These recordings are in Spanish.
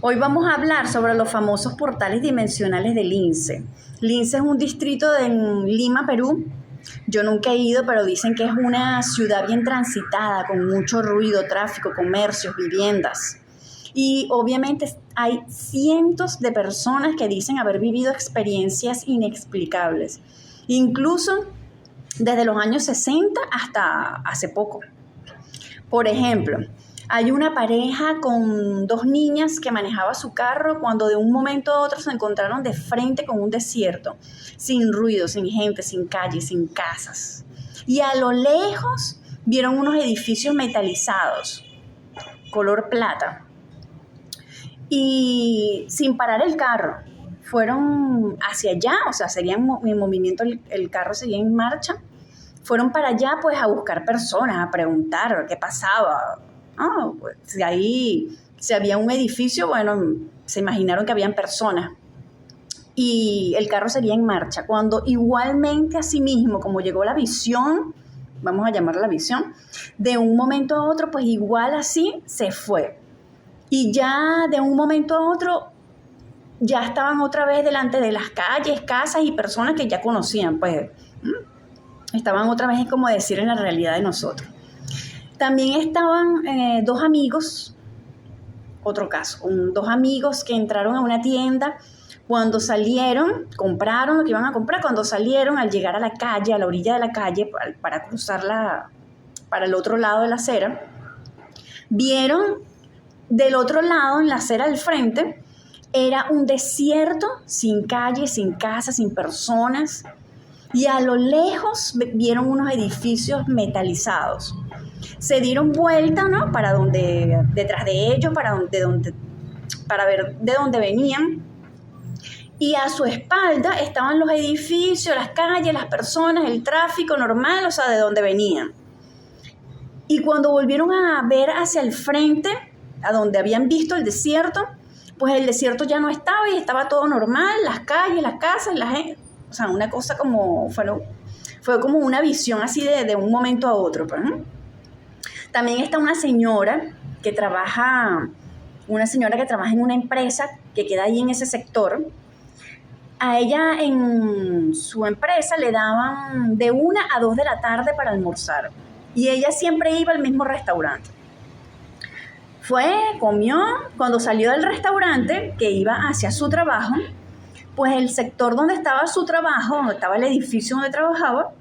Hoy vamos a hablar sobre los famosos portales dimensionales de Lince. Lince es un distrito en Lima, Perú. Yo nunca he ido, pero dicen que es una ciudad bien transitada, con mucho ruido, tráfico, comercios, viviendas. Y obviamente hay cientos de personas que dicen haber vivido experiencias inexplicables, incluso desde los años 60 hasta hace poco. Por ejemplo, hay una pareja con dos niñas que manejaba su carro cuando de un momento a otro se encontraron de frente con un desierto, sin ruido, sin gente, sin calles, sin casas. Y a lo lejos vieron unos edificios metalizados, color plata. Y sin parar el carro, fueron hacia allá, o sea, sería en movimiento, el carro seguía en marcha. Fueron para allá pues a buscar personas, a preguntar qué pasaba. Pues, si había un edificio, bueno, se imaginaron que habían personas. Y el carro seguía en marcha. Cuando igualmente así mismo, como llegó la visión, vamos a llamarla la visión, de un momento a otro, pues igual así se fue. Y ya de un momento a otro, ya estaban otra vez delante de las calles, casas y personas que ya conocían, pues estaban otra vez, como decir, en la realidad de nosotros. También estaban dos amigos, otro caso, dos amigos que entraron a una tienda. Cuando salieron, compraron lo que iban a comprar. Cuando salieron, al llegar a la calle, a la orilla de la calle, para cruzarla para el otro lado de la acera, vieron del otro lado, en la acera del frente, era un desierto, sin calles, sin casas, sin personas. Y a lo lejos vieron unos edificios metalizados. Se dieron vuelta, ¿no? Para donde, detrás de ellos, para ver de dónde venían. Y a su espalda estaban los edificios, las calles, las personas, el tráfico normal, o sea, de dónde venían. Y cuando volvieron a ver hacia el frente, a donde habían visto el desierto, pues el desierto ya no estaba y estaba todo normal, las calles, las casas, la gente. O sea, una cosa como, fue como una visión así de un momento a otro. Pues, ¿no? También está una señora que trabaja en una empresa que queda ahí en ese sector. A ella en su empresa le daban de 1 a 2 de la tarde para almorzar. Y ella siempre iba al mismo restaurante. Comió, cuando salió del restaurante, que iba hacia su trabajo, pues el sector donde estaba su trabajo, donde estaba el edificio donde trabajaba,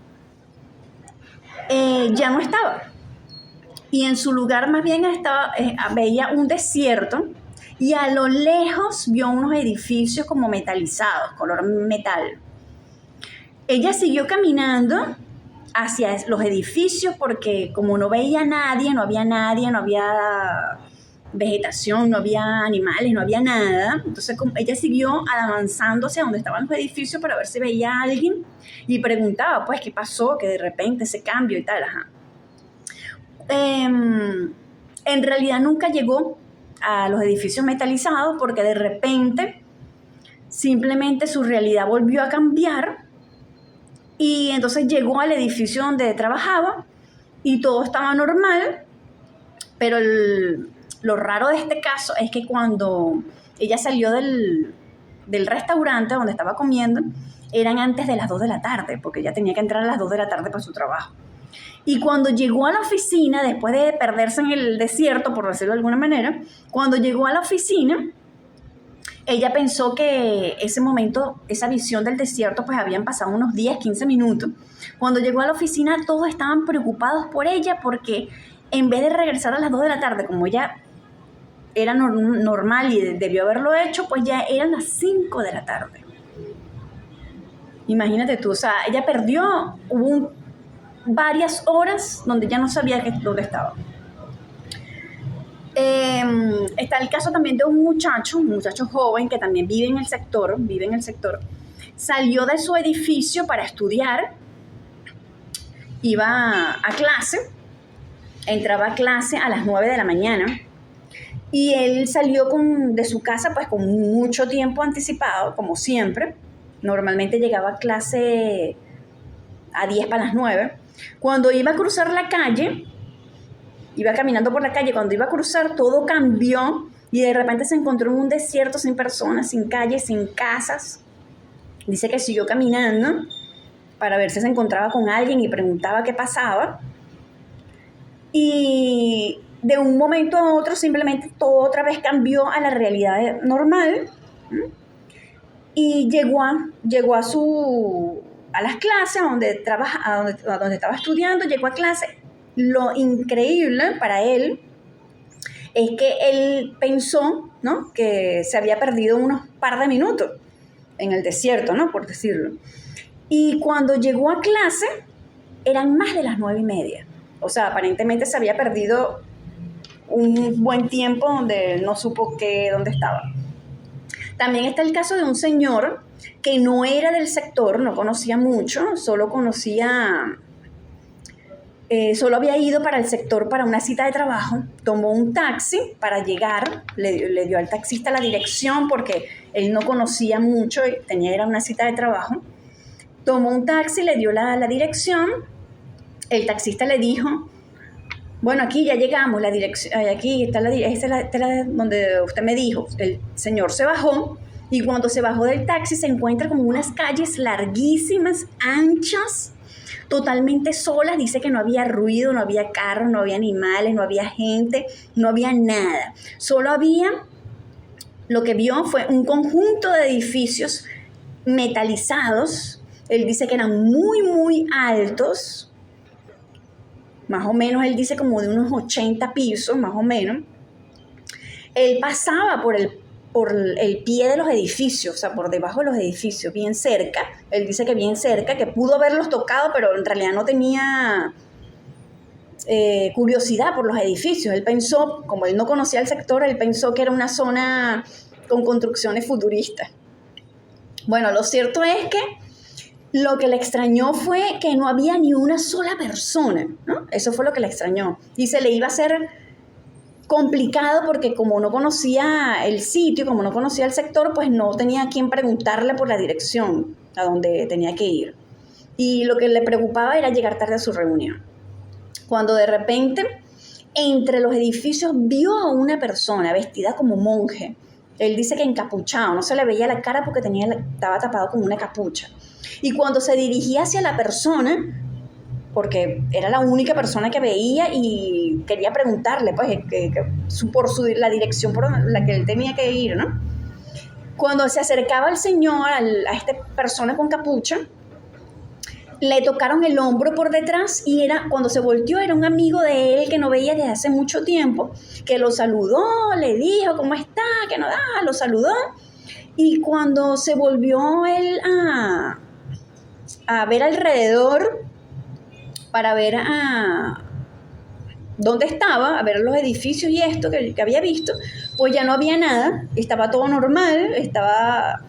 ya no estaba. Y en su lugar más bien veía un desierto y a lo lejos vio unos edificios como metalizados, color metal. Ella siguió caminando hacia los edificios porque como no veía a nadie, no había vegetación, no había animales, no había nada. Entonces ella siguió avanzando hacia donde estaban los edificios para ver si veía a alguien y preguntaba, pues, ¿qué pasó? Que de repente ese cambio y tal, ajá. En realidad nunca llegó a los edificios metalizados porque de repente simplemente su realidad volvió a cambiar y entonces llegó al edificio donde trabajaba y todo estaba normal, pero lo raro de este caso es que cuando ella salió del restaurante donde estaba comiendo, eran antes de las 2 de la tarde, porque ella tenía que entrar a las 2 de la tarde para su trabajo. Y cuando llegó a la oficina, después de perderse en el desierto, por decirlo de alguna manera, cuando llegó a la oficina, ella pensó que ese momento, esa visión del desierto, pues habían pasado unos 10, 15 minutos. Cuando llegó a la oficina, todos estaban preocupados por ella porque en vez de regresar a las 2 de la tarde, como ella era normal y debió haberlo hecho, pues ya eran las 5 de la tarde. Imagínate tú, o sea, ella perdió, varias horas donde ya no sabía dónde estaba. Está el caso también de un muchacho joven que también vive en el sector, salió de su edificio para estudiar, iba a clase, entraba a clase a las 9 de la mañana y él salió de su casa pues con mucho tiempo anticipado, como siempre. Normalmente llegaba a clase a 10 para las 9. Cuando iba a cruzar la calle, iba caminando por la calle, cuando iba a cruzar todo cambió y de repente se encontró en un desierto sin personas, sin calles, sin casas. Dice que siguió caminando para ver si se encontraba con alguien y preguntaba qué pasaba. Y de un momento a otro simplemente todo otra vez cambió a la realidad normal. Y llegó a las clases a donde estaba estudiando, llegó a clase. Lo increíble para él es que él pensó, ¿no?, que se había perdido unos par de minutos en el desierto, ¿no?, por decirlo. Y cuando llegó a clase, eran más de las 9:30. O sea, aparentemente se había perdido un buen tiempo donde no supo dónde estaba. También está el caso de un señor que no era del sector, no conocía mucho, solo había ido para el sector para una cita de trabajo, tomó un taxi para llegar, le dio al taxista la dirección porque él no conocía mucho y era una cita de trabajo. Tomó un taxi, le dio la dirección, el taxista le dijo, bueno, aquí ya llegamos, la dirección, aquí está donde usted me dijo. El señor se bajó y cuando se bajó del taxi se encuentra como unas calles larguísimas, anchas, totalmente solas. Dice que no había ruido, no había carros, no había animales, no había gente, no había nada. Lo que vio fue un conjunto de edificios metalizados. Él dice que eran muy, muy altos. Más o menos, él dice como de unos 80 pisos, más o menos. Él pasaba por el pie de los edificios, o sea, por debajo de los edificios, bien cerca. Él dice que bien cerca, que pudo haberlos tocado, pero en realidad no tenía curiosidad por los edificios. Él pensó, como él no conocía el sector, él pensó que era una zona con construcciones futuristas. Bueno, lo cierto es que lo que le extrañó fue que no había ni una sola persona, ¿no? Eso fue lo que le extrañó. Y se le iba a hacer complicado porque como no conocía el sitio, como no conocía el sector, pues no tenía a quién preguntarle por la dirección a donde tenía que ir. Y lo que le preocupaba era llegar tarde a su reunión. Cuando de repente, entre los edificios, vio a una persona vestida como monje. Él dice que encapuchado, no se le veía la cara porque estaba tapado con una capucha. Y cuando se dirigía hacia la persona, porque era la única persona que veía y quería preguntarle pues, la dirección por la que él tenía que ir, ¿no? Cuando se acercaba al señor, a esta persona con capucha, le tocaron el hombro por detrás y cuando se volteó era un amigo de él que no veía desde hace mucho tiempo, que lo saludó, le dijo ¿cómo está? Que no da, lo saludó. Y cuando se volvió él a ver alrededor para ver dónde estaba, a ver los edificios y esto que había visto, pues ya no había nada, estaba todo normal, estaba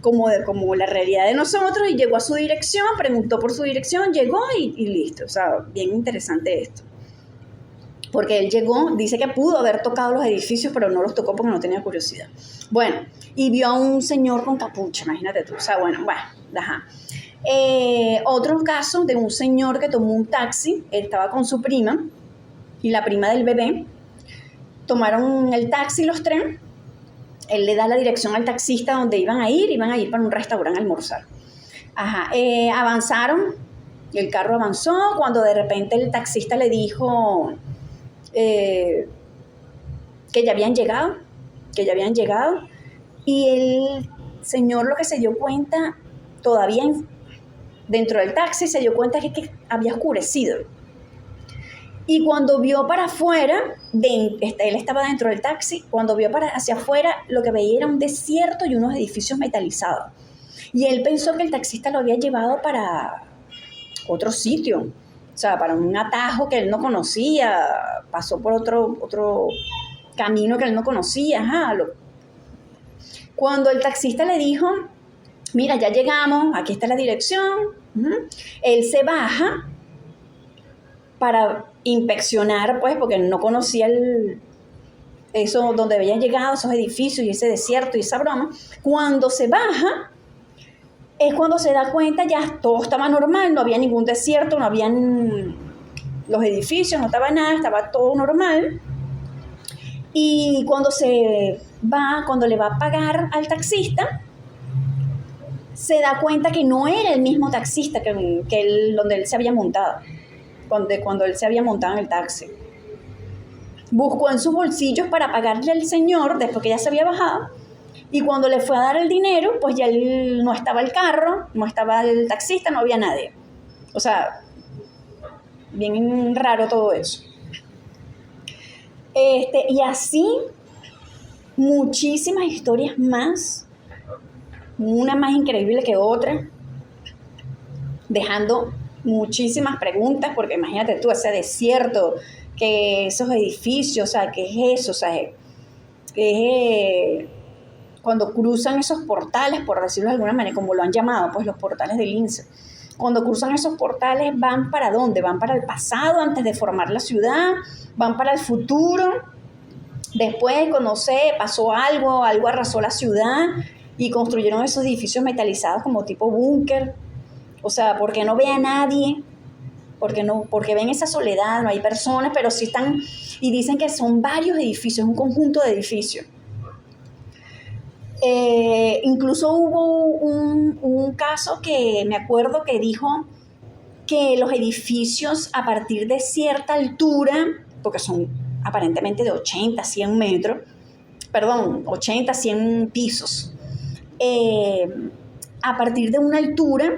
como la realidad de nosotros, y llegó a su dirección, preguntó por su dirección, llegó y listo. O sea, bien interesante esto. Porque él llegó, dice que pudo haber tocado los edificios, pero no los tocó porque no tenía curiosidad. Bueno, y vio a un señor con capucha, imagínate tú. O sea, bueno, ajá. Otro caso de un señor que tomó un taxi, él estaba con su prima y la prima del bebé, tomaron el taxi los tres, él le da la dirección al taxista donde iban a ir para un restaurante a almorzar. Ajá, avanzaron, el carro avanzó, cuando de repente el taxista le dijo que ya habían llegado, y el señor lo que se dio cuenta, todavía dentro del taxi, se dio cuenta que había oscurecido. Y cuando vio para afuera, él estaba dentro del taxi, cuando vio hacia afuera, lo que veía era un desierto y unos edificios metalizados. Y él pensó que el taxista lo había llevado para otro sitio, o sea, para un atajo que él no conocía, pasó por otro camino que él no conocía. Ajá. Cuando el taxista le dijo, mira, ya llegamos, aquí está la dirección, él se baja para inspeccionar, pues, porque no conocía eso donde habían llegado, esos edificios y ese desierto y esa broma. Cuando se baja, es cuando se da cuenta, ya todo estaba normal, no había ningún desierto, no habían los edificios, no estaba nada, estaba todo normal. Y cuando le va a pagar al taxista, se da cuenta que no era el mismo taxista donde él se había montado, cuando él se había montado en el taxi. Buscó en sus bolsillos para pagarle al señor después que ya se había bajado, y cuando le fue a dar el dinero, pues ya no estaba el carro, no estaba el taxista, no había nadie. O sea, bien raro todo eso. Y así muchísimas historias más, una más increíble que otra, dejando muchísimas preguntas, porque imagínate tú, ese desierto, que esos edificios, o sea, ¿qué es eso? O sea, cuando cruzan esos portales, por decirlo de alguna manera, como lo han llamado, pues los portales del Lince. Cuando cruzan esos portales, ¿van para dónde? ¿Van para el pasado antes de formar la ciudad? ¿Van para el futuro? Después, cuando pasó algo arrasó la ciudad y construyeron esos edificios metalizados como tipo búnker. O sea, porque no ve a nadie, porque ven esa soledad, no hay personas, pero sí están, y dicen que son varios edificios, un conjunto de edificios. Incluso hubo un caso que me acuerdo que dijo que los edificios a partir de cierta altura, porque son aparentemente de 80, 100 metros, 80, 100 pisos, a partir de una altura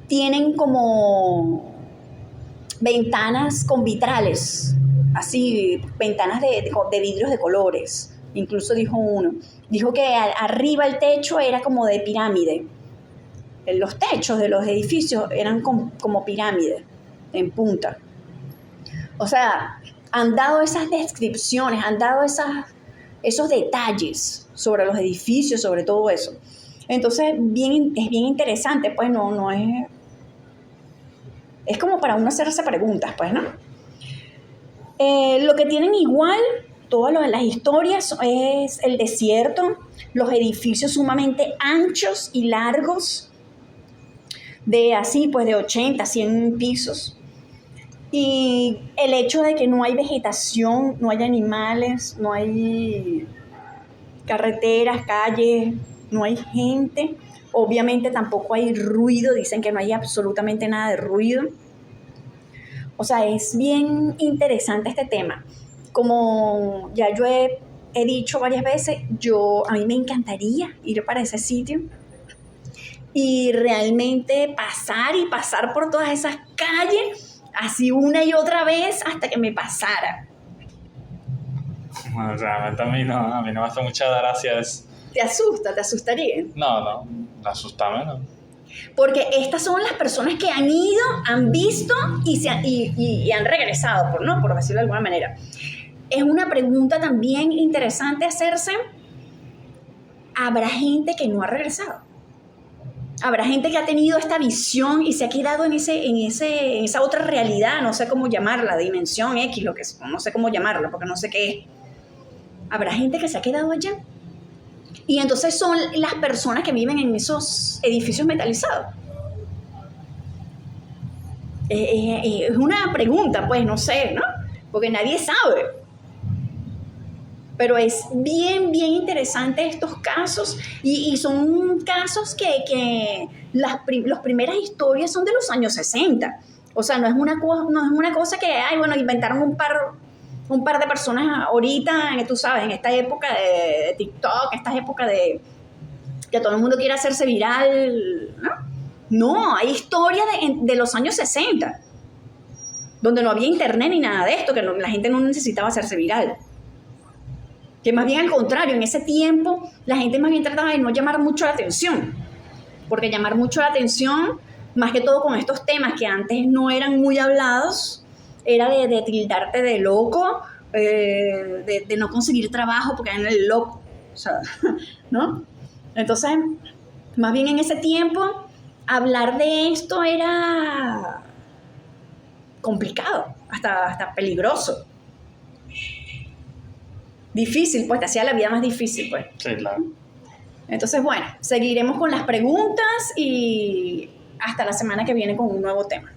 tienen como ventanas con vitrales, así, ventanas de vidrios de colores. Incluso dijo que arriba el techo era como de pirámide. Los techos de los edificios eran como pirámide, en punta. O sea, han dado esas descripciones, han dado esos detalles sobre los edificios, sobre todo eso. Entonces, es bien interesante, pues no es... Es como para uno hacerse preguntas, pues, ¿no? Lo que tienen igual todas las historias es el desierto, los edificios sumamente anchos y largos, de 80, 100 pisos. Y el hecho de que no hay vegetación, no hay animales, no hay carreteras, calles, no hay gente. Obviamente tampoco hay ruido, dicen que no hay absolutamente nada de ruido. O sea, es bien interesante este tema. Como ya yo he dicho varias veces, a mí me encantaría ir para ese sitio y realmente pasar por todas esas calles, así una y otra vez hasta que me pasara. Bueno, realmente a mí no me hace mucha gracia eso. ¿Te asustaría? No, asustame no. Porque estas son las personas que han ido, han visto y han regresado, por decirlo de alguna manera. Es una pregunta también interesante hacerse. ¿Habrá gente que no ha regresado? ¿Habrá gente que ha tenido esta visión y se ha quedado en esa otra realidad? No sé cómo llamarla, dimensión X, no sé cómo llamarla, porque no sé qué es. ¿Habrá gente que se ha quedado allá? Y entonces son las personas que viven en esos edificios metalizados. Es una pregunta, pues, no sé, ¿no? Porque nadie sabe. Pero es bien interesante estos casos. Y son casos que las primeras historias son de los años 60. O sea, no es una cosa que, inventaron un par de personas ahorita, tú sabes, en esta época de TikTok, esta época de que todo el mundo quiere hacerse viral, ¿no? No, hay historias de los años 60, donde no había internet ni nada de esto, que la gente no necesitaba hacerse viral. Que más bien al contrario, en ese tiempo la gente más bien trataba de no llamar mucho la atención, porque llamar mucho la atención, más que todo con estos temas que antes no eran muy hablados, era de tildarte de loco, de no conseguir trabajo porque eran el loco, o sea, ¿no? Entonces, más bien en ese tiempo, hablar de esto era complicado, hasta peligroso. Difícil, pues, te hacía la vida más difícil, pues. Sí, claro. Entonces, bueno, seguiremos con las preguntas y hasta la semana que viene con un nuevo tema.